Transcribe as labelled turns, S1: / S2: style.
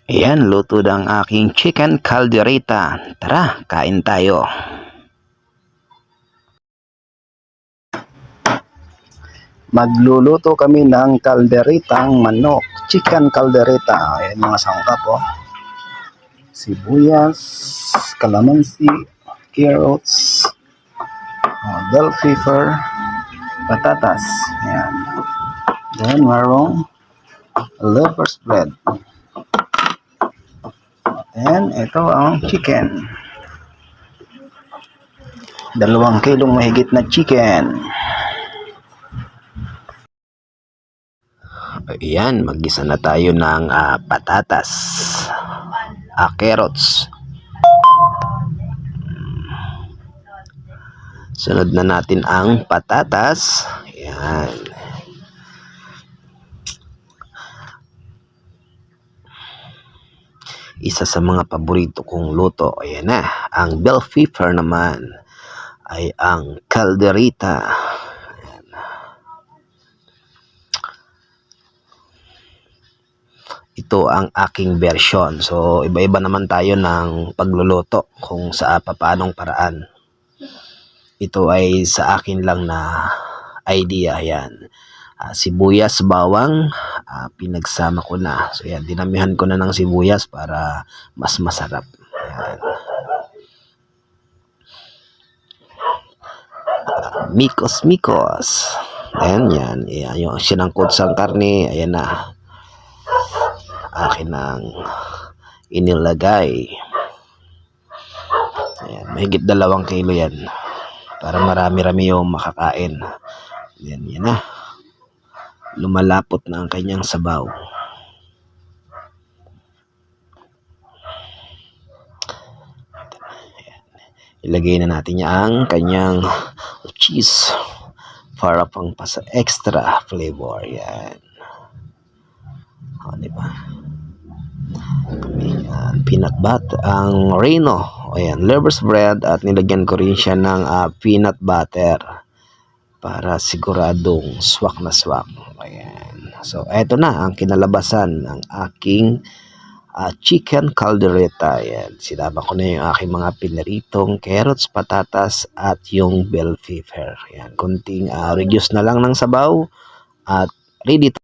S1: Ayan, luto na ang aking chicken caldereta. Tara, kain tayo. Magluluto kami ng kalderetang manok. Chicken caldereta. Ayan mga sangkap po. Sibuyas, calamansi, carrots, bell pepper, patatas. Ayan. Then, marong lover's bread. And ito ang chicken. 2 kilong mahigit na chicken. Ayan, mag-isa na tayo ng patatas, carrots. Sunod na natin ang patatas. Ayan. Isa sa mga paborito kong luto, ayan na. Ang bell pepper naman ay ang caldereta. Ayan. Ito ang aking version. So, iba-iba naman tayo ng pagluluto kung sa paanong paraan. Ito ay sa akin lang na idea. Ayan. Sibuyas, bawang, pinagsama ko na. So yan, dinamihan ko na ng sibuyas para mas masarap. Ayan. Mikos. Ayan, yan. Ayan, yung sinangkot sa karne, ayan na. Akin ang inilagay. Ayan, mahigit 2 kilo yan. Para marami-rami yung makakain. Ayan, yan na. Lumalapot na ang kanyang sabaw. Ilagay na natin ang kanyang cheese para pang extra flavor. Yan. O, diba? Ayan, peanut butter, ang Reno. Ayan, lover's bread at nilagyan ko rin siya ng peanut butter para siguradong swak na swak. Ayan. So, eto na ang kinalabasan ng aking chicken caldereta. Ayan. Sinama ko na yung aking mga pinaritong carrots, patatas, at yung bell pepper. Ayan. Kunting reduce na lang ng sabaw at ready to